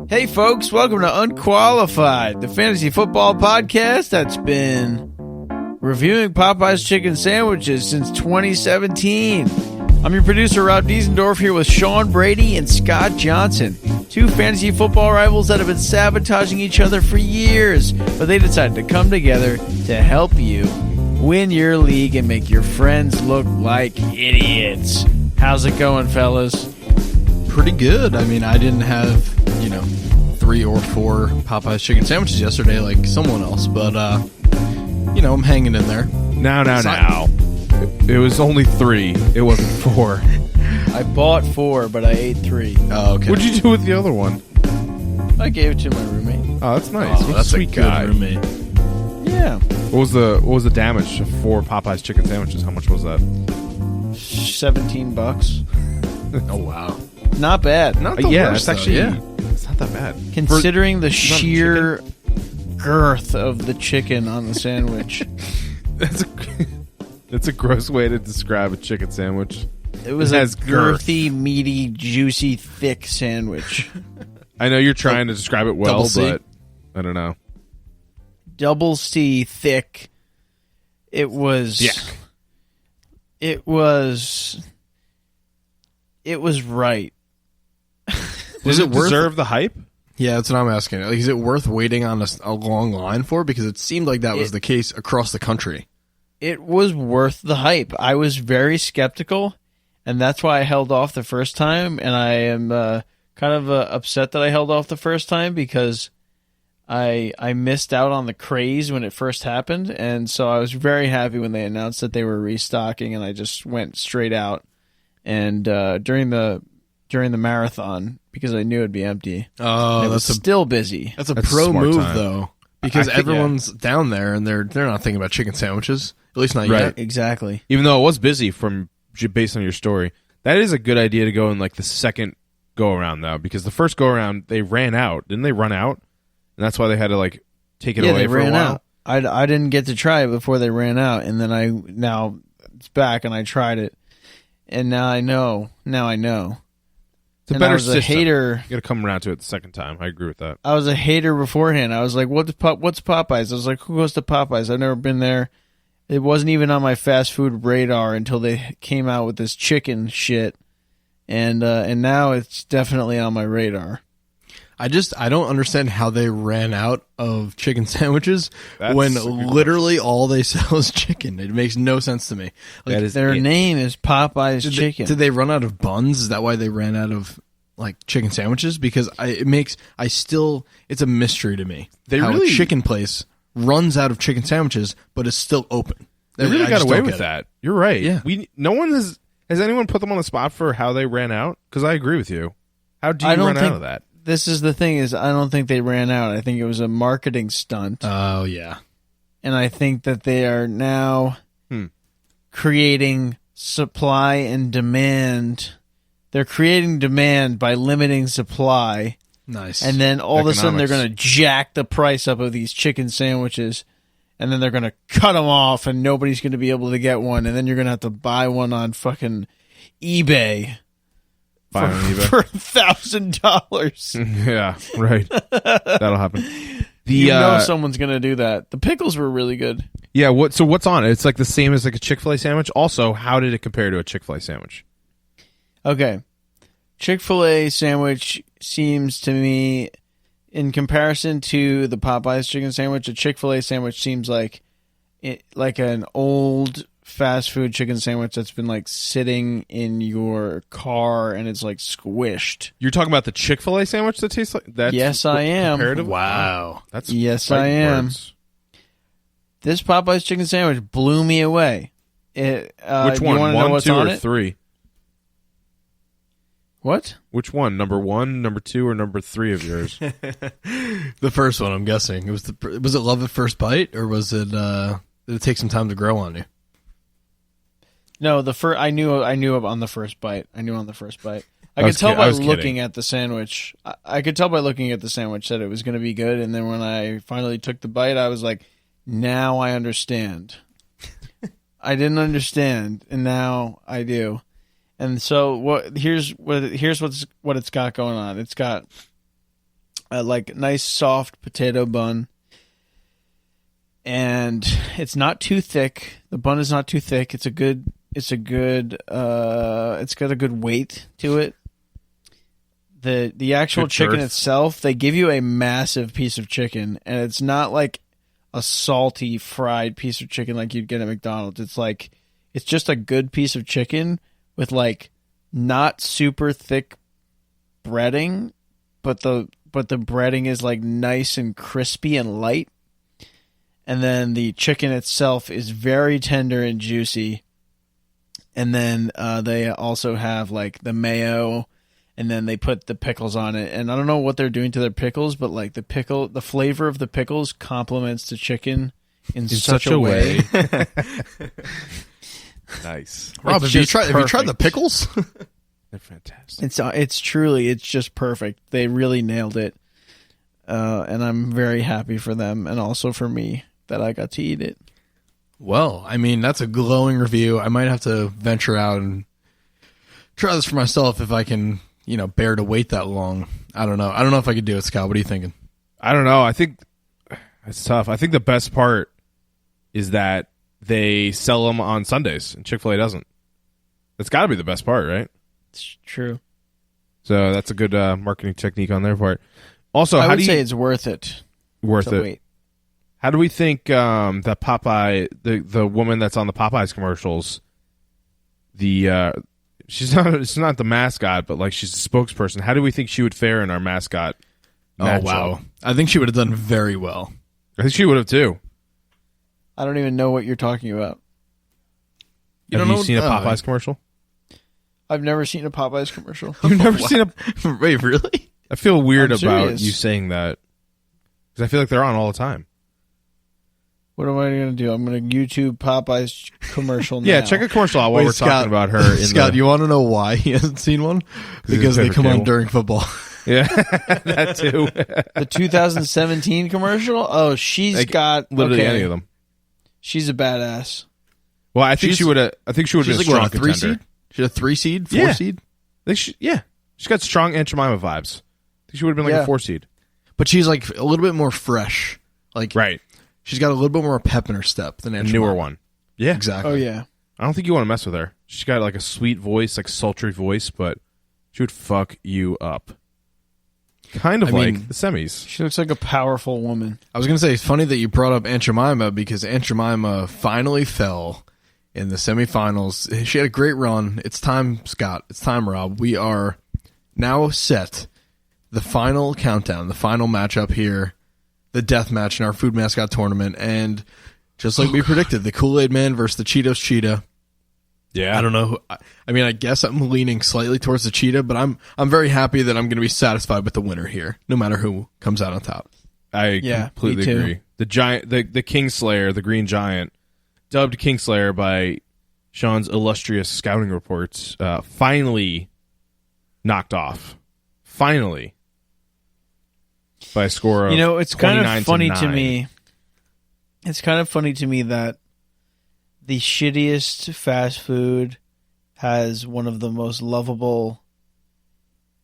Hey folks, welcome to Unqualified, the fantasy football podcast that's been reviewing Popeyes chicken sandwiches since 2017. I'm your producer, Rob Diesendorf, here with Sean Brady and Scott Johnson, two fantasy football rivals that have been sabotaging each other for years, but they decided to come together to help you win your league and make your friends look like idiots. How's it going, fellas? Pretty good. I mean, I didn't have, 3 or 4 Popeyes chicken sandwiches yesterday like someone else, but, I'm hanging in there. Now. It was only 3. It wasn't 4. I bought 4, but I ate 3. Oh, okay. What'd you do with the other one? I gave it to my roommate. Oh, that's nice. What That's a sweet a good guy. roommate. Yeah. What was the damage of 4 Popeyes chicken sandwiches? How much was that? $17. Oh, wow. Not bad. Not the Yeah, worst, it's actually though, yeah. it's not that bad. Considering the not sheer girth of the chicken on the sandwich. That's a gross way to describe a chicken sandwich. It was It a has girth. girthy, meaty, juicy, thick sandwich. I know you're trying to describe it well, Double C? but I don't know. Double C thick. It was... Yeah. It was right. Does it it worth deserve the hype? Yeah, that's what I'm asking. Like, is it worth waiting on a long line for? Because it seemed like that was the case across the country. It was worth the hype. I was very skeptical, and that's why I held off the first time, and I am kind of upset that I held off the first time because I missed out on the craze when it first happened, and so I was very happy when they announced that they were restocking, and I just went straight out. And during the marathon, because I knew it'd be empty, Oh, it was still busy. That's a That's a pro smart move, time. though. Because I think- everyone's down there, and they're not thinking about chicken sandwiches. At least not Right. yet. Exactly. Even though it was busy based on your story, that is a good idea to go in like the second go around though, because the first go around they ran out. Didn't they run out? And that's why they had to like take it away they for a ran while. out. I didn't get to try it before they ran out, and then now it's back, and I tried it, and now I know. It's a And better I was system. a hater. You got to come around to it the second time. I agree with that. I was a hater beforehand. I was like, what's Popeyes? I was like, who goes to Popeyes? I've never been there. It wasn't even on my fast food radar until they came out with this chicken shit, and now it's definitely on my radar. I don't understand how they ran out of chicken sandwiches That's when a good literally all they sell is chicken. It makes no sense to me. Like, That is Their it. name is Popeyes did Chicken. Did they run out of buns? Is that why they ran out of like chicken sandwiches? Because it's a mystery to me. They how really- a chicken place runs out of chicken sandwiches, but is still open. They really I got just away don't with get it. that. You're right. Yeah. No one has anyone put them on the spot for how they ran out? Because I agree with you. How do you I don't run think- out of that? This is the thing is I don't think they ran out. I think it was a marketing stunt. Oh yeah. And I think that they are now creating supply and demand. They're creating demand by limiting supply. Nice. And then all of a sudden they're Economics. going to jack the price up of these chicken sandwiches. And then they're going to cut them off and nobody's going to be able to get one. And then you're going to have to buy one on fucking eBay Buy on eBay. for $1,000. Yeah, right. That'll happen. You know someone's going to do that. The pickles were really good. Yeah, what's on it? It's like the same as like a Chick-fil-A sandwich. Also, how did it compare to a Chick-fil-A sandwich? Okay. Chick-fil-A sandwich seems to me, in comparison to the Popeyes chicken sandwich, a Chick-fil-A sandwich seems like an old fast food chicken sandwich that's been like sitting in your car and it's like squished. You're talking about the Chick-fil-A sandwich that tastes like that? Yes, I am. Comparative? Wow. That's Yes, fighting I am. words. This Popeyes chicken sandwich blew me away. Which do one? You want to know 1, what's 2, on or it? 3? What? Which one? Number 1, number 2, or number 3 of yours? The first one, I'm guessing. Was it love at first bite, or was it did it take some time to grow on you? No, I knew on the first bite. I knew on the first bite. I I could was tell kid- by I was looking kidding. at the sandwich. I could tell by looking at the sandwich that it was going to be good. And then when I finally took the bite, I was like, now I understand. I didn't understand, and now I do. And so here's what it's got going on. It's got like nice soft potato bun. And it's not too thick. The bun is not too thick. It's got a good weight to it. The actual Good chicken girth. itself, they give you a massive piece of chicken, and it's not like a salty fried piece of chicken like you'd get at McDonald's. It's just a good piece of chicken with like not super thick breading, but the breading is like nice and crispy and light. And then the chicken itself is very tender and juicy. And then they also have like the mayo, and then they put the pickles on it. And I don't know what they're doing to their pickles, but like the flavor of the pickles complements the chicken in such a way. Nice. Rob, It's have you just tried the perfect. pickles? They're fantastic. It's just perfect. They really nailed it. And I'm very happy for them, and also for me that I got to eat it. Well, I mean, that's a glowing review. I might have to venture out and try this for myself if I can, bear to wait that long. I don't know. I don't know if I could do it, Scott. What are you thinking? I don't know. I think it's tough. I think the best part is that they sell them on Sundays, and Chick-fil-A doesn't. That's got to be the best part, right? It's true. So that's a good marketing technique on their part. Also, I how would do you say it's worth it. worth to it? wait. How do we think that Popeye, the woman that's on the Popeyes commercials, she's not the mascot, but like she's the spokesperson. How do we think she would fare in our mascot matchup? Oh, wow. I think she would have done very well. I think she would have too. I don't even know what you're talking about. Have you seen a Popeyes commercial? I've never seen a Popeyes commercial. You've never seen a... Wait, really? I feel weird I'm about serious. you saying that because I feel like they're on all the time. What am I going to do? I'm going to YouTube Popeyes commercial now. Yeah, check a commercial out while we're Scott, talking about her. Scott, you want to know why he hasn't seen one? Because they favorite come on cable. during football. Yeah, that too. The 2017 commercial? Oh, she's Like, got... literally okay. any of them. She's a badass. Well, I think She's- she would have. I think she would have She's been a like, strong what, a 3 contender. seed? She's a 3 seed? 4 Yeah. seed? I think she's got strong Aunt Jemima vibes. I think she would have been like Yeah. a 4 seed. But she's like a little bit more fresh. Like, Right, she's got a little bit more pep in her step than a Aunt newer Jemima. one. Yeah, Exactly. Oh, yeah. I don't think you want to mess with her. She's got like a sweet voice, like sultry voice, but she would fuck you up. Kind of I like mean- the semis. She looks like a powerful woman. I was going to say, it's funny that you brought up Aunt Jemima because Aunt Jemima finally fell in the semifinals. She had a great run. It's time, Scott. It's time, Rob. We are now set. The final countdown, the final matchup here, the death match in our food mascot tournament. And just like we predicted, the Kool-Aid Man versus the Cheetos Cheetah. Yeah, I don't know. I mean, I guess I'm leaning slightly towards the Cheetah, but I'm very happy that I'm going to be satisfied with the winner here, no matter who comes out on top. I Yeah, completely me too. agree. The giant, the Kingslayer, the Green Giant, dubbed Kingslayer by Sean's illustrious scouting reports, finally knocked off. Finally, by a score of It's kind 29 of funny to 9. me. It's kind of funny to me that the shittiest fast food has one of the most lovable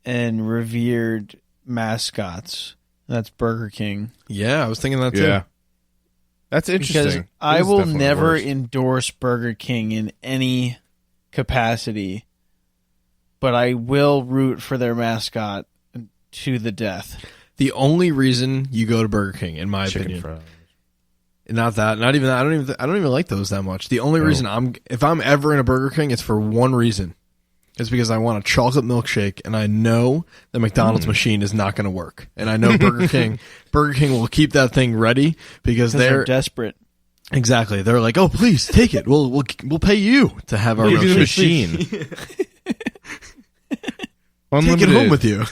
and revered mascots. That's Burger King. Yeah, I was thinking that too. Yeah, that's Because interesting. I It is will definitely the never worst. endorse Burger King in any capacity, but I will root for their mascot to the death. The only reason you go to Burger King, in my Chicken opinion, fries. not even that. I don't even like those that much. The only reason if I'm ever in a Burger King, it's for one reason. It's because I want a chocolate milkshake, and I know the McDonald's machine is not going to work, and I know Burger King will keep that thing ready because They're desperate. exactly. They're like, oh, please take it. We'll pay you to have our Give you the milkshake. machine. Take Unlimited. it home with you.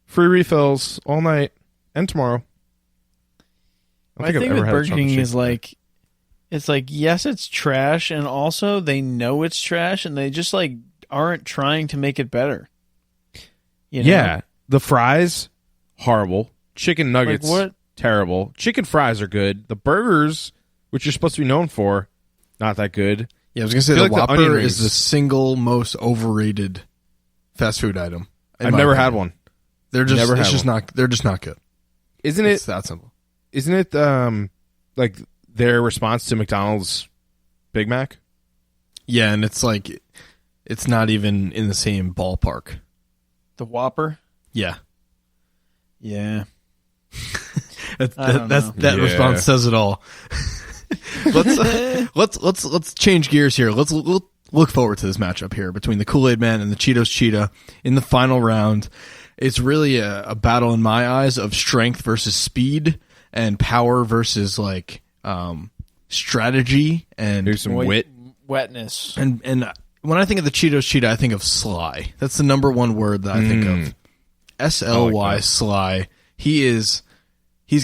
Free refills all night and tomorrow. My thing with Burger King is like, it's like, yes, it's trash, and also they know it's trash, and they just like aren't trying to make it better. You know? Yeah, the fries horrible. Chicken nuggets what? terrible. Chicken fries are good. The burgers, which you're supposed to be known for, not that good. Yeah, I was going to say I feel the like the onion Whopper rings- is the single most overrated fast food item. I've never had one. They're just Never it's had just one. not. They're just not good. Isn't It's it? that simple. Isn't it like their response to McDonald's Big Mac? Yeah, and it's like it's not even in the same ballpark. The Whopper? Yeah, Yeah. that Yeah. response says it all. let's change gears here. Let's look forward to this matchup here between the Kool-Aid Man and the Cheetos Cheetah in the final round. It's really a battle in my eyes of strength versus speed and power versus like strategy and There's some wit. Wetness. and when I think of the Cheetos Cheetah, I think of sly. That's the number one word that I think of. SLY, that. sly. He's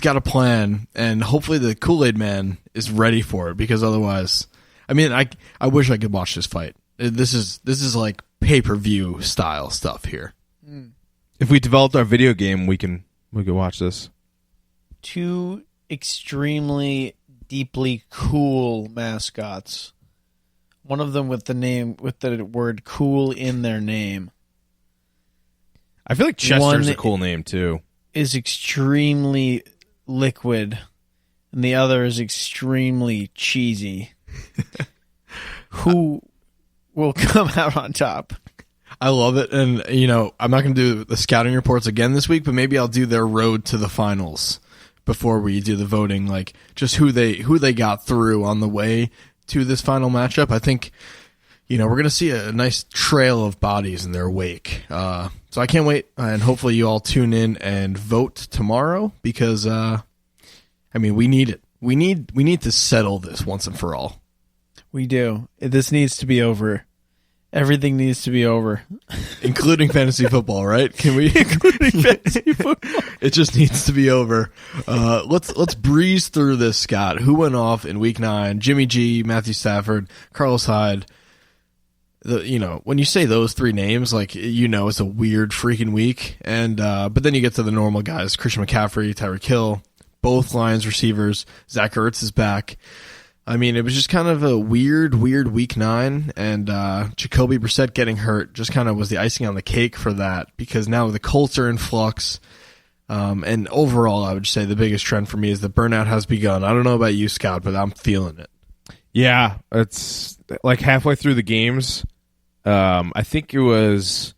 got a plan, and hopefully the Kool-Aid Man is ready for it, because otherwise, I mean, I wish I could watch this fight. This is like pay-per-view style stuff here. If we developed our video game, we could watch this. Two extremely deeply cool mascots. One of them with the word cool in their name. I feel like Chester's One a cool name too. Is extremely liquid, and the other is extremely cheesy. Who will come out on top? I love it, and I'm not going to do the scouting reports again this week, but maybe I'll do their road to the finals before we do the voting, like just who they got through on the way to this final matchup. I think we're going to see a nice trail of bodies in their wake. So I can't wait, and hopefully you all tune in and vote tomorrow, because we need it. We need to settle this once and for all. We do. This needs to be over. Everything needs to be over. Including fantasy football, right? Can we? Including fantasy football. It just needs to be over. Let's breeze through this, Scott. Who went off in week 9? Jimmy G, Matthew Stafford, Carlos Hyde. When you say those three names, like, it's a weird freaking week. And but then you get to the normal guys: Christian McCaffrey, Tyreek Hill, both Lions receivers. Zach Ertz is back. I mean, it was just kind of a weird week 9, and Jacoby Brissett getting hurt just kind of was the icing on the cake for that, because now the Colts are in flux. And overall, I would say the biggest trend for me is the burnout has begun. I don't know about you, Scott, but I'm feeling it. Yeah, it's like halfway through the games. I think it was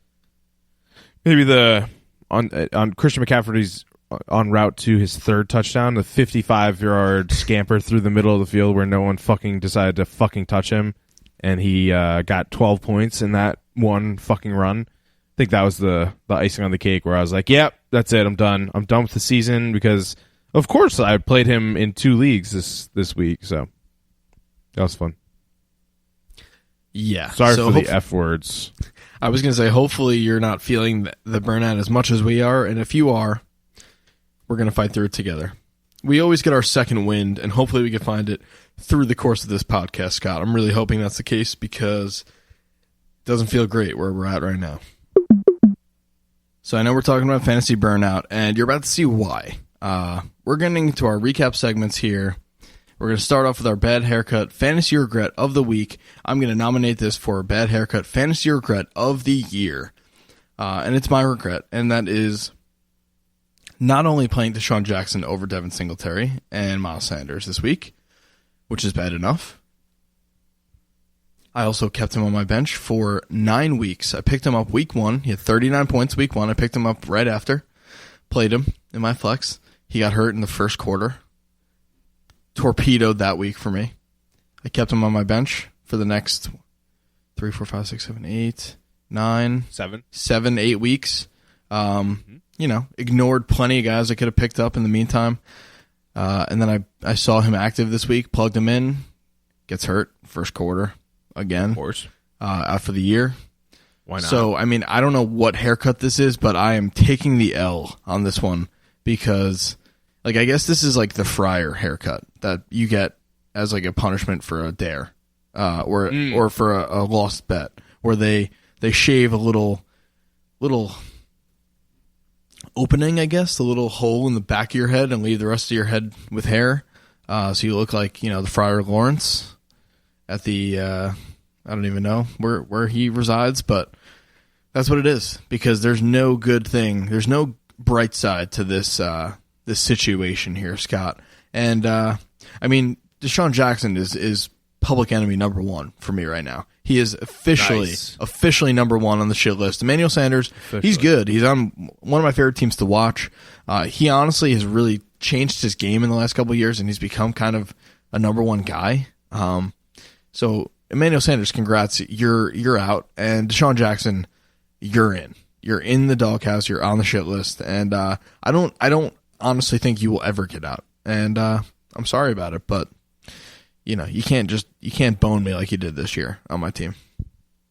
maybe on Christian McCaffrey's on route to his third touchdown, the 55-yard scamper through the middle of the field where no one fucking decided to fucking touch him, and he got 12 points in that one fucking run. I think that was the icing on the cake, where I was like, yep, that's it, I'm done. I'm done with the season, because of course I played him in 2 leagues this week, so that was fun. Yeah. Sorry for the F words. I was going to say, hopefully you're not feeling the burnout as much as we are, and if you are, we're going to fight through it together. We always get our second wind, and hopefully we can find it through the course of this podcast, Scott. I'm really hoping that's the case, because it doesn't feel great where we're at right now. So I know we're talking about fantasy burnout, and you're about to see why. We're getting into our recap segments here. We're going to start off with our bad haircut fantasy regret of the week. I'm going to nominate this for bad haircut fantasy regret of the year. And it's my regret, and that is not only playing Deshaun Jackson over Devin Singletary and Miles Sanders this week, which is bad enough. I also kept him on my bench for 9 weeks. I picked him up week 1. He had 39 points week 1. I picked him up right after. Played him in my flex. He got hurt in the first quarter. Torpedoed that week for me. I kept him on my bench for the next 3, 4, 5, 6, 7, 8, 9, 7, 8 weeks. Ignored plenty of guys I could have picked up in the meantime. And then I saw him active this week, plugged him in, gets hurt first quarter again. Of course. Out for the year. Why not? So, I don't know what haircut this is, but I am taking the L on this one, because, I guess this is like the Fryer haircut that you get as like a punishment for a dare, or for a lost bet, where they shave a little opening, I guess, the little hole in the back of your head, and leave the rest of your head with hair, so you look like the Friar Lawrence at the I don't even know where he resides, but That's what it is, because there's no good thing. There's no bright side to this this situation here, Scott. And I mean, Deshaun Jackson is public enemy number one for me right now. He is officially number one on the shit list. Emmanuel Sanders, he's good. He's on one of my favorite teams to watch. He honestly has really changed his game in the last couple of years, and he's become kind of a number one guy. So Emmanuel Sanders, congrats, you're out, and Deshaun Jackson, you're in. You're in the doghouse. You're on the shit list, and I don't honestly think you will ever get out. And I'm sorry about it, but you know you can't bone me like you did this year on my team.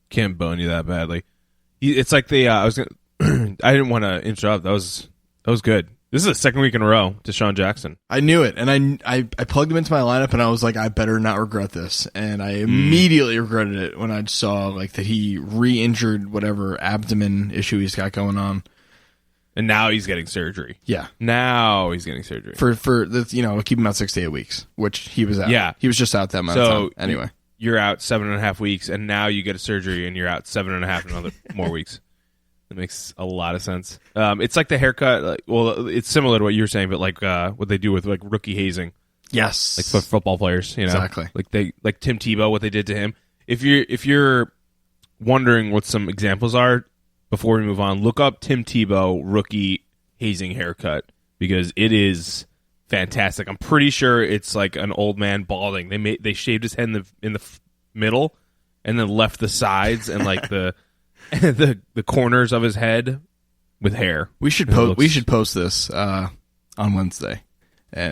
Can't bone you that badly. It's like the I didn't want to interrupt. That was good. This is the second week in a row, Deshaun Jackson. I knew it, and I plugged him into my lineup, and I was like, I better not regret this. And I immediately regretted it when I saw like that he re-injured whatever abdomen issue he's got going on. And now he's getting surgery. Yeah. Now he's getting surgery. For the, keep him out 6 to 8 weeks, which he was out. Yeah. He was just out that amount of time. Anyway. You're out 7.5 weeks, and now you get a surgery, and you're out 7.5 another more weeks. That makes a lot of sense. It's like the haircut. It's similar to what you were saying, but like what they do with like rookie hazing. Yes. Like for football players, Exactly. Like Tim Tebow, what they did to him. If you're wondering what some examples are, before we move on, look up Tim Tebow rookie hazing haircut, because it is fantastic. I'm pretty sure it's like an old man balding. They shaved his head in the middle, and then left the sides and like the corners of his head with hair. We should post this on Wednesday.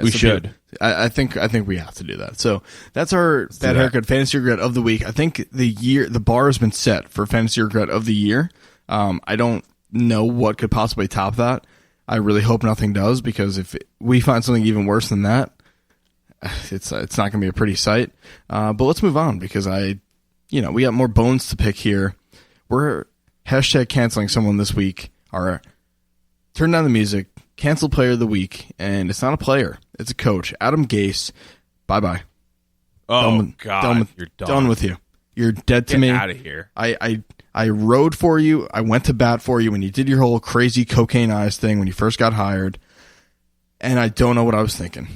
We should. I think we have to do that. So that's our Bad Haircut Fantasy Regret of the Week. I think the bar has been set for Fantasy Regret of the Year. I don't know what could possibly top that. I really hope nothing does, because if we find something even worse than that, it's not going to be a pretty sight. But let's move on, because we got more bones to pick here. We're hashtag canceling someone this week. Our turn down the music, cancel player of the week, and it's not a player, it's a coach. Adam Gase, bye-bye. Oh, God, you're done. Done with you. You're dead to me. Get out of here. I rode for you. I went to bat for you when you did your whole crazy cocaine eyes thing when you first got hired, and I don't know what I was thinking.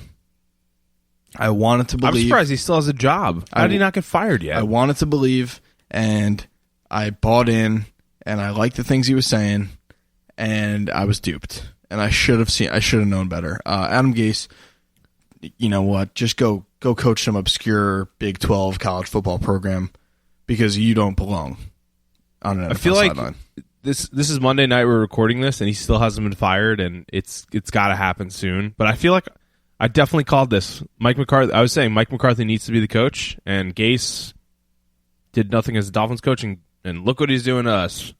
I wanted to believe. I'm surprised he still has a job. How did he not get fired yet? I wanted to believe, and I bought in, and I liked the things he was saying, and I was duped. And I should have known better. Adam Gase, you know what? Just go coach some obscure Big 12 college football program, because you don't belong on an NFL sideline. Like this is Monday night. We're recording this, and he still hasn't been fired, and it's got to happen soon. But I feel like I definitely called this. Mike McCarthy. I was saying Mike McCarthy needs to be the coach, and Gase did nothing as a Dolphins coach, and look what he's doing to us.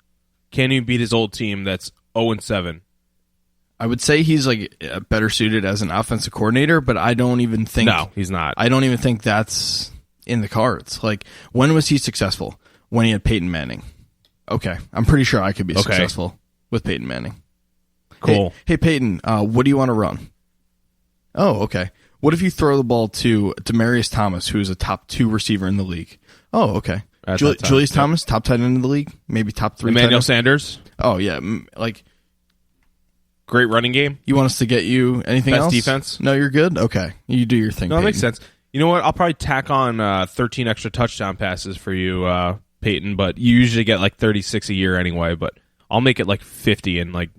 Can't even beat his old team that's 0-7. I would say he's like better suited as an offensive coordinator, but I don't even think. No, he's not. I don't even think that's in the cards. Like, when was he successful? When he had Peyton Manning. Okay, I'm pretty sure I could be successful with Peyton Manning. Cool. Hey Peyton, what do you want to run? Oh, okay. What if you throw the ball to Demaryius Thomas, who's a top 2 receiver in the league? Oh, okay. Julius Thomas, top tight end in the league, maybe top 3. Emmanuel Sanders. Oh yeah, like. Great running game. You want us to get you anything else? Best defense? No, you're good? Okay. You do your thing, No, Peyton. that makes sense. You know what? I'll probably tack on 13 extra touchdown passes for you, Peyton, but you usually get like 36 a year anyway, but I'll make it like 50, and like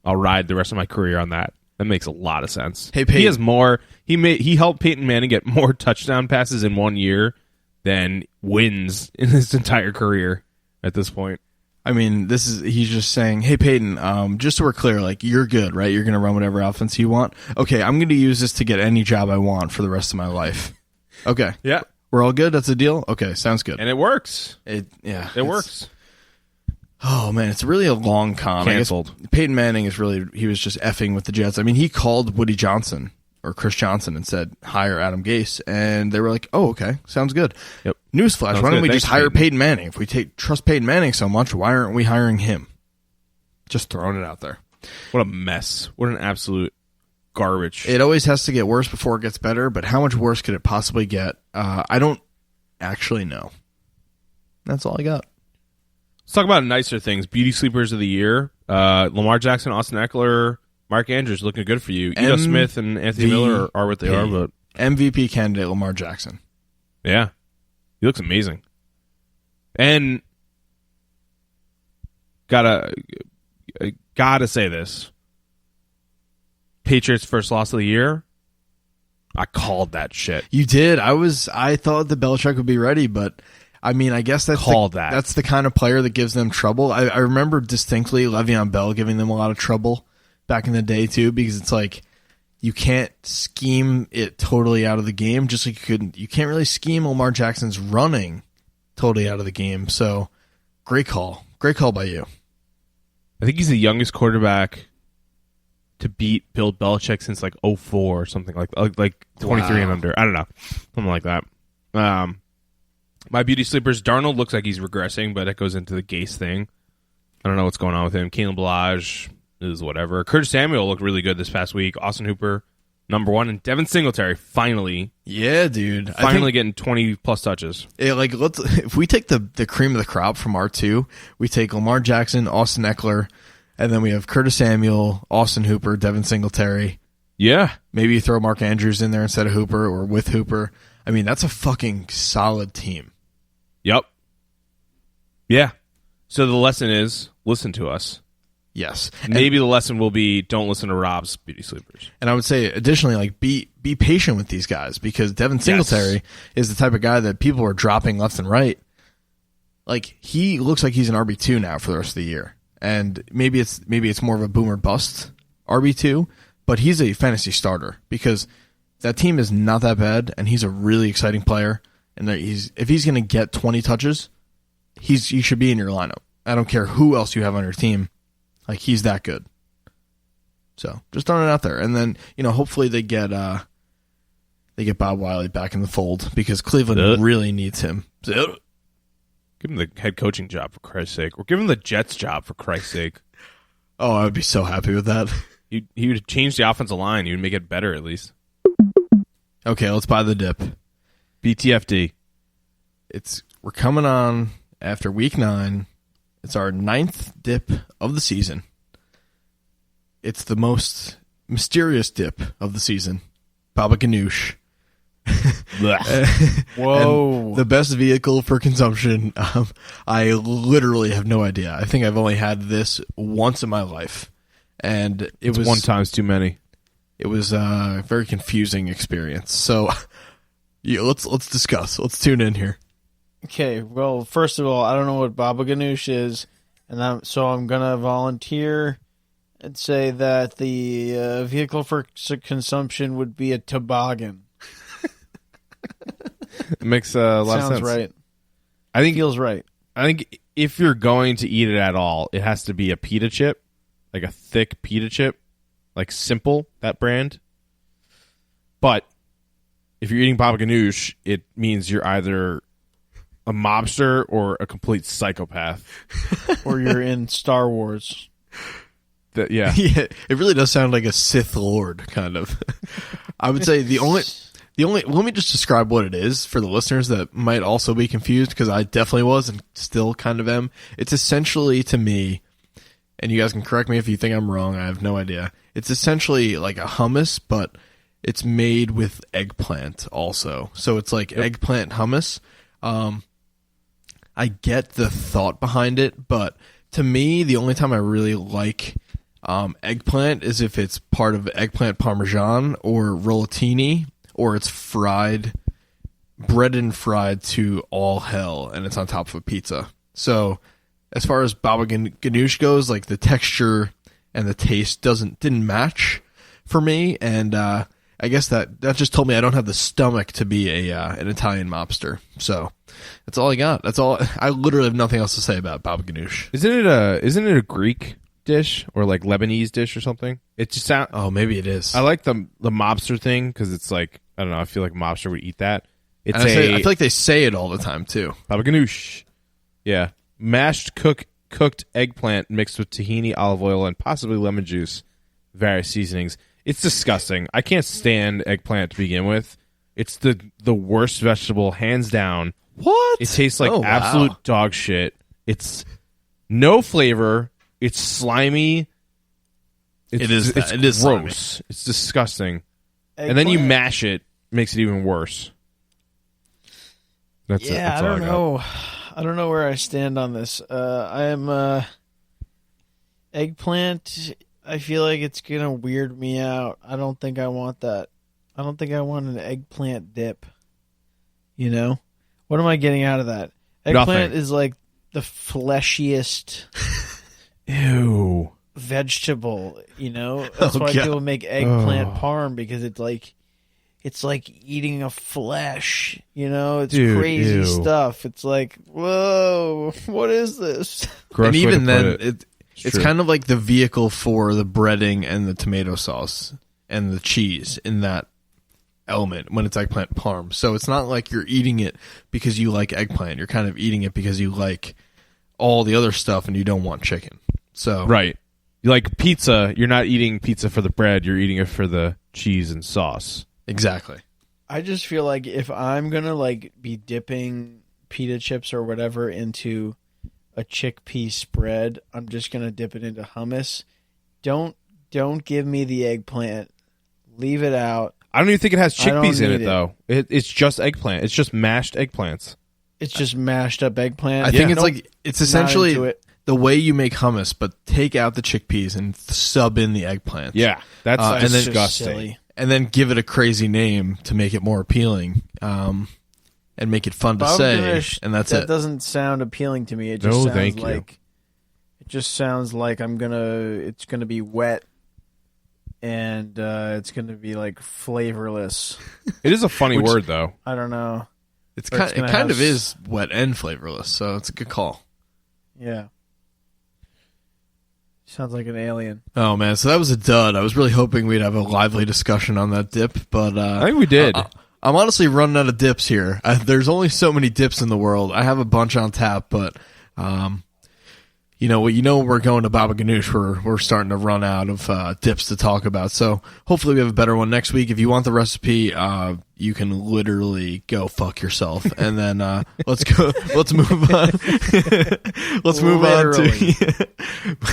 I'll ride the rest of my career on that. That makes a lot of sense. Hey, Peyton. He has more. He helped Peyton Manning get more touchdown passes in 1 year than wins in his entire career at this point. I mean, he's just saying, hey, Peyton, just so we're clear, like, you're good, right? You're going to run whatever offense you want. Okay, I'm going to use this to get any job I want for the rest of my life. Okay. Yeah. We're all good? That's a deal? Okay, sounds good. And it works. It works. Oh, man, it's really a long con. Canceled. I guess Peyton Manning he was just effing with the Jets. I mean, he called Woody Johnson or Chris Johnson and said, hire Adam Gase. And they were like, oh, okay, sounds good. Yep. Newsflash, why don't we just hire Peyton Manning? If we trust Peyton Manning so much, why aren't we hiring him? Just throwing it out there. What a mess. What an absolute garbage. It always has to get worse before it gets better, but how much worse could it possibly get? I don't actually know. That's all I got. Let's talk about nicer things. Beauty sleepers of the year. Lamar Jackson, Austin Eckler, Mark Andrews looking good for you. Ito Smith and Anthony Miller are what they are, but MVP candidate Lamar Jackson. Yeah. He looks amazing. And gotta say this. Patriots' first loss of the year. I called that shit. You did. I thought the Belichick would be ready, but I mean, I guess that's the kind of player that gives them trouble. I remember distinctly Le'Veon Bell giving them a lot of trouble back in the day too, because it's like you can't scheme it totally out of the game, just like you can't really scheme Lamar Jackson's running totally out of the game. So great call by you. I think he's the youngest quarterback to beat Bill Belichick since like 04 or something like 23 and under. I don't know. Something like that. My beauty sleepers, Darnold looks like he's regressing, but it goes into the Gase thing. I don't know what's going on with him. Kalen Ballage is whatever. Curtis Samuel looked really good this past week. Austin Hooper, number 1. And Devin Singletary, finally. Yeah, dude. Finally getting 20-plus touches. If we take the cream of the crop from R2, we take Lamar Jackson, Austin Eckler, and then we have Curtis Samuel, Austin Hooper, Devin Singletary. Yeah. Maybe you throw Mark Andrews in there instead of Hooper or with Hooper. I mean, that's a fucking solid team. Yep. Yeah. So the lesson is, listen to us. Yes. Maybe the lesson will be, don't listen to Rob's beauty sleepers. And I would say, additionally, like be patient with these guys, because Devin Singletary is the type of guy that people are dropping left and right. Like, he looks like he's an RB2 now for the rest of the year. And maybe it's more of a boomer bust RB2, but he's a fantasy starter because that team is not that bad, and he's a really exciting player. And if he's going to get 20 touches, he should be in your lineup. I don't care who else you have on your team. Like, he's that good. So just throwing it out there. And then, hopefully they get Bob Wiley back in the fold, because Cleveland really needs him. So, give him the head coaching job, for Christ's sake. Or give him the Jets job, for Christ's sake. Oh, I would be so happy with that. He would change the offensive line. He would make it better, at least. Okay, let's buy the dip. BTFD. We're coming on after week 9. It's our 9th dip of the season. It's the most mysterious dip of the season. Babaganoush. Whoa. The best vehicle for consumption. I literally have no idea. I think I've only had this once in my life. And it was 1 time's too many. It was a very confusing experience. So let's discuss. Let's tune in here. Okay, well, first of all, I don't know what Babaganoush is, and so I'm going to volunteer and say that the vehicle for consumption would be a toboggan. It makes a lot of sense. Sounds right. I think feels right. I think if you're going to eat it at all, it has to be a pita chip, like a thick pita chip, like Simple, that brand. But if you're eating Babaganoush, it means you're either a mobster or a complete psychopath. Or you're in Star Wars. Yeah. Yeah, it really does sound like a Sith Lord, kind of. I would say the only let me just describe what it is for the listeners that might also be confused, because I definitely was and still kind of am. It's essentially, to me, and you guys can correct me if you think I'm wrong, I have no idea. It's essentially like a hummus, but it's made with eggplant also. So it's like eggplant hummus. I get the thought behind it, but to me, the only time I really like eggplant is if it's part of eggplant parmesan or rollatini, or it's fried, breaded and fried to all hell, and it's on top of a pizza. So as far as baba ganoush goes, like, the texture and the taste didn't match for me, and I guess that just told me I don't have the stomach to be an Italian mobster. So that's all I got. That's all. I literally have nothing else to say about baba ganoush. Isn't it a Greek dish or like Lebanese dish or something? It just sounds. Oh, maybe it is. I like the mobster thing because it's like, I don't know. I feel like a mobster would eat that. I feel like they say it all the time too. Baba ganoush. Yeah, mashed cooked eggplant mixed with tahini, olive oil, and possibly lemon juice. Various seasonings. It's disgusting. I can't stand eggplant to begin with. It's the worst vegetable, hands down. What? It tastes like absolute dog shit. It's No flavor. It's slimy. It is gross. slimy. It's disgusting. Eggplant. And then you mash it, makes it even worse. That's it. That's I all don't got. know. I don't know where I stand on this. I am eggplant. I feel like it's gonna weird me out. I don't think I want that. I don't think I want an eggplant dip. You know, what am I getting out of that? Eggplant Nothing. is like the fleshiest Ew. vegetable. You know, that's why God. people make eggplant parm, because it's like eating a flesh. You know, it's Dude, crazy ew. stuff. It's like, whoa, what is this? Gross And way even to then, put it. it's true. kind of like the vehicle for the breading and the tomato sauce and the cheese in that element when it's eggplant parm. So it's not like you're eating it because you like eggplant. You're kind of eating it because you like all the other stuff and you don't want chicken. So Right. Like pizza, you're not eating pizza for the bread, you're eating it for the cheese and sauce. exactly. I just feel like if I'm gonna like be dipping pita chips or whatever into a chickpea spread, I'm just gonna dip it into hummus. Don't give me the eggplant. Leave it out. I don't even think it has I don't chickpeas in need it, it. though. It's just eggplant. It's just mashed eggplants. It's just mashed up eggplant. I think it's Nope, like it's not essentially into it. the way you make hummus, but take out the chickpeas and sub in the eggplants. Yeah, that's and then- disgusting. Silly. And then give it a crazy name to make it more appealing, and make it fun to say. Babaganoush, And that's that it. doesn't sound appealing to me. It just No, sounds thank you. like it just sounds like it's gonna be wet and it's gonna be like flavorless. It is a funny Which- word, though. I don't know. It's Or kind, it's it gonna kind have of is wet and flavorless, so it's a good call. Yeah. Sounds like an alien. Oh man, so that was a dud. I was really hoping we'd have a lively discussion on that dip, but I think we did. I'm honestly running out of dips here. There's only so many dips in the world. I have a bunch on tap, but we're going to Babaganoush. We're starting to run out of dips to talk about. So hopefully we have a better one next week. If you want the recipe, you can literally go fuck yourself. And then let's go. Let's move on. let's move Literally. on to.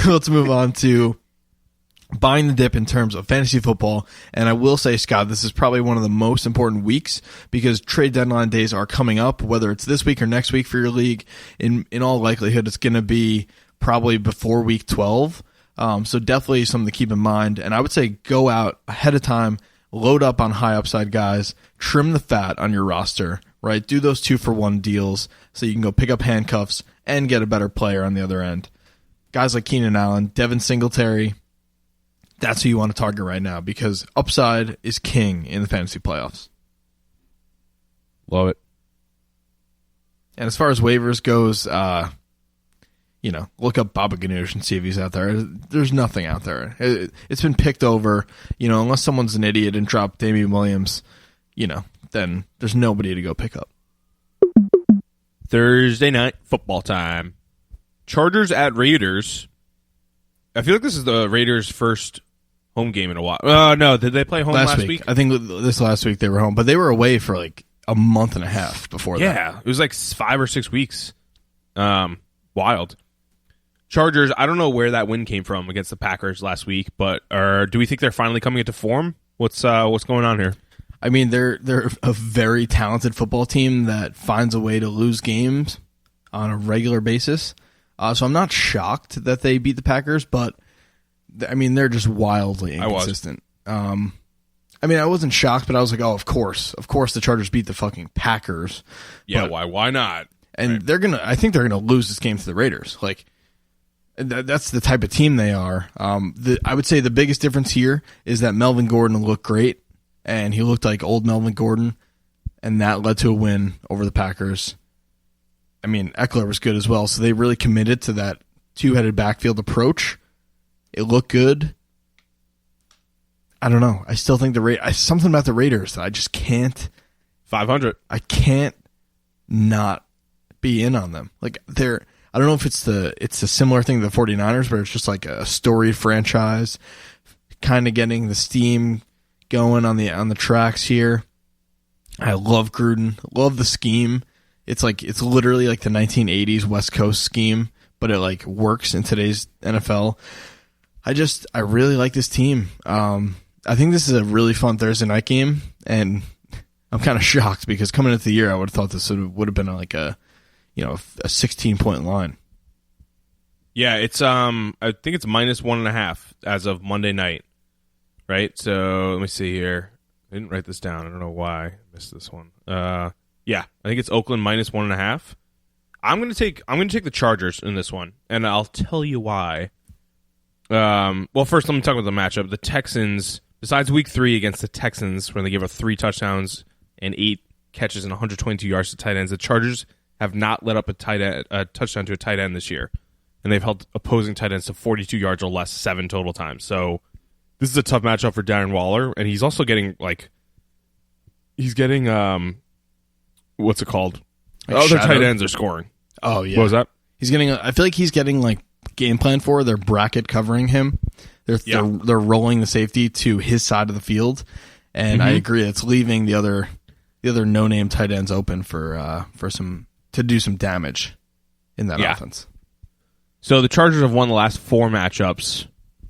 Let's move on to buying the dip in terms of fantasy football. And I will say, Scott, this is probably one of the most important weeks because trade deadline days are coming up, whether it's this week or next week for your league. In all likelihood, it's going to be probably before week 12. So definitely something to keep in mind. And I would say go out ahead of time, load up on high upside guys, trim the fat on your roster, right? Do those 2-for-1 deals so you can go pick up handcuffs and get a better player on the other end. Guys like Keenan Allen, Devin Singletary, that's who you want to target right now because upside is king in the fantasy playoffs. Love it. And as far as waivers goes, look up Babaganoush and see if he's out there. There's nothing out there. It's been picked over, unless someone's an idiot and dropped Damian Williams, then there's nobody to go pick up. Thursday night football time. Chargers at Raiders. I feel like this is the Raiders' first home game in a while. No, did they play home last week? I think this last week they were home, but they were away for like a month and a half before that. Yeah, it was like 5 or 6 weeks. Wild. Chargers, I don't know where that win came from against the Packers last week, but do we think they're finally coming into form? What's going on here? I mean, they're a very talented football team that finds a way to lose games on a regular basis. So I'm not shocked that they beat the Packers, but I mean, they're just wildly inconsistent. I wasn't shocked, but I was like, oh, of course the Chargers beat the fucking Packers. Yeah, But- why not? And I think they're gonna lose this game to the Raiders. Like, that's the type of team they are. I would say the biggest difference here is that Melvin Gordon looked great, and he looked like old Melvin Gordon, and that led to a win over the Packers. I mean, Eckler was good as well, so they really committed to that two-headed backfield approach. It looked good. I don't know. I still think something about the Raiders that I just can't. 500. I can't not be in on them. Like I don't know if it's a similar thing to the 49ers where it's just like a storied franchise kind of getting the steam going on the tracks here. I love Gruden, love the scheme. It's literally like the 1980s West Coast scheme, but it like works in today's NFL. I really like this team. I think this is a really fun Thursday night game, and I'm kind of shocked because coming into the year, I would have thought this would have been like a 16-point line. Yeah, it's I think it's -1.5 as of Monday night, right? So let me see here. I didn't write this down. I don't know why I missed this one. Yeah, I think it's Oakland -1.5. I'm gonna take the Chargers in this one, and I'll tell you why. Well, first let me talk about the matchup. The Texans, besides Week 3 against the Texans, when they gave up 3 touchdowns and 8 catches and 122 yards to tight ends, the Chargers have not let up a touchdown to a tight end this year, and they've held opposing tight ends to 42 yards or less 7 total times. So this is a tough matchup for Darren Waller, and he's also getting what's it called? Other tight ends are scoring. Oh yeah, what was that? He's getting. I feel like he's getting like game plan for their bracket covering him. They're rolling the safety to his side of the field, and I agree. It's leaving the other no name tight ends open for some to do some damage in that offense. So the Chargers have won the last 4 matchups.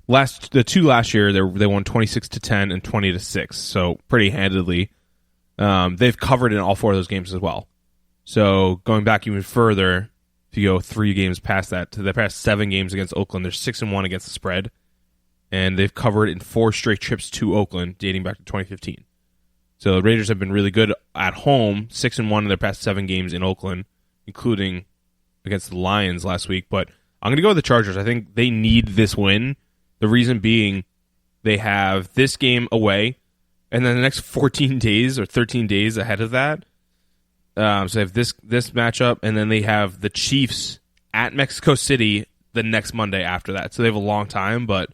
The 2 last year, they won 26-10 and 20-6. So pretty handedly. They've covered in all 4 of those games as well. So going back even further, if you go 3 games past that, to the past 7 games against Oakland, they're 6-1 against the spread, and they've covered in 4 straight trips to Oakland, dating back to 2015. So the Raiders have been really good at home, 6-1 in their past 7 games in Oakland, including against the Lions last week. But I'm going to go with the Chargers. I think they need this win. The reason being, they have this game away, and then the next 14 days or 13 days ahead of that. So they have this matchup, and then they have the Chiefs at Mexico City the next Monday after that. So they have a long time, but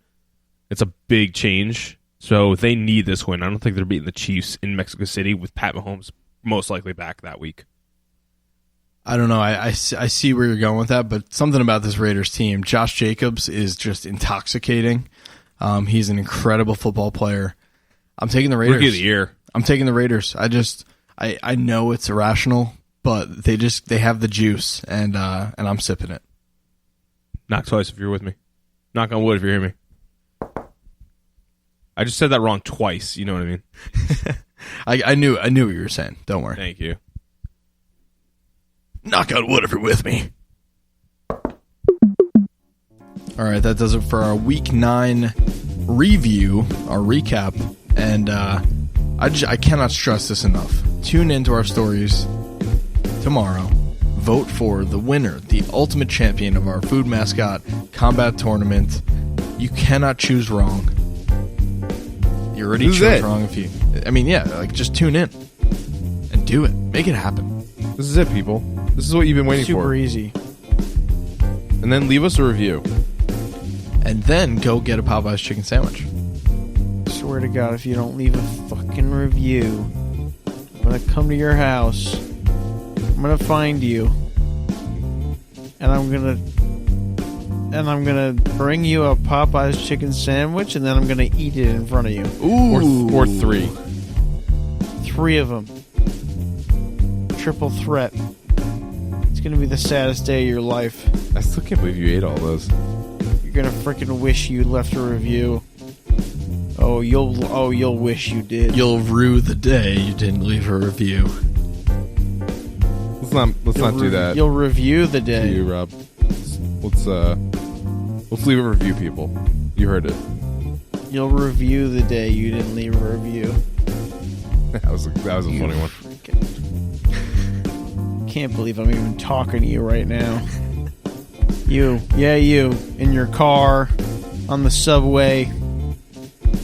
it's a big change. So they need this win. I don't think they're beating the Chiefs in Mexico City with Pat Mahomes most likely back that week. I don't know. I see where you're going with that, but something about this Raiders team, Josh Jacobs is just intoxicating. He's an incredible football player. I'm taking the Raiders. Rookie of the year. I'm taking the Raiders. I know it's irrational, but they have the juice, and I'm sipping it. Knock twice if you're with me. Knock on wood if you hear me. I just said that wrong twice. You know what I mean? I knew what you were saying. Don't worry. Thank you. Knock on wood if you're with me. All right, that does it for our Week 9 review, our recap, and I cannot stress this enough. Tune into our stories tomorrow. Vote for the winner, the ultimate champion of our food mascot combat tournament. You cannot choose wrong. You already chose wrong if you... I mean, yeah, just tune in and do it. Make it happen. This is it, people. This is what you've been waiting for. Super easy. And then leave us a review. And then go get a Popeyes chicken sandwich. Swear to God, if you don't leave a fucking review, I'm gonna come to your house. I'm gonna find you, and I'm gonna bring you a Popeyes chicken sandwich, and then I'm gonna eat it in front of you. Ooh. Or 3. 3 of them. Triple threat. It's gonna be the saddest day of your life. I still can't believe you ate all those. You're gonna freaking wish you left a review. You'll wish you did. You'll rue the day you didn't leave a review. Let's not do that. You'll review the day. To you, Rob. Let's leave a review, people. You heard it. You'll review the day you didn't leave a review. That was a funny one. Can't believe I'm even talking to you right now. You in your car, on the subway,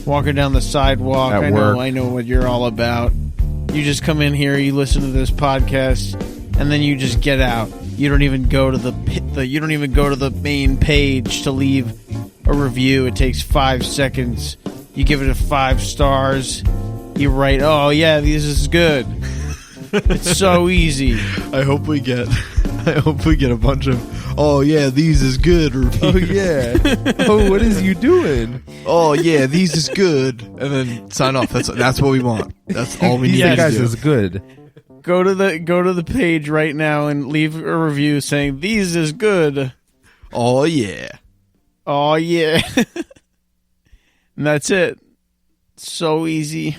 walking down the sidewalk. At work. I know what you're all about. You just come in here, you listen to this podcast, and then you just get out. You don't even go to the main page to leave a review. It takes 5 seconds. You give it 5 stars. You write, "Oh yeah, this is good." It's so easy. I hope we get a bunch of "Oh yeah, these is good" reviews. Oh yeah. Oh, what is you doing? Oh yeah, these is good, and then sign off. That's what we want. That's all we need. Yes. to Guys, do. is good. Go to the page right now and leave a review saying "These is good." Oh, yeah. Oh, yeah. And that's it. So easy.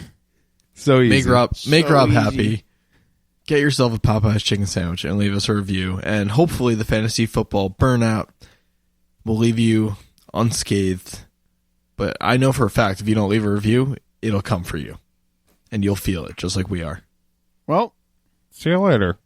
So easy. Make Rob So Rob easy. happy. Get yourself a Popeyes chicken sandwich and leave us a review. And hopefully the fantasy football burnout will leave you unscathed. But I know for a fact if you don't leave a review, it'll come for you. And you'll feel it just like we are. Well, See you later.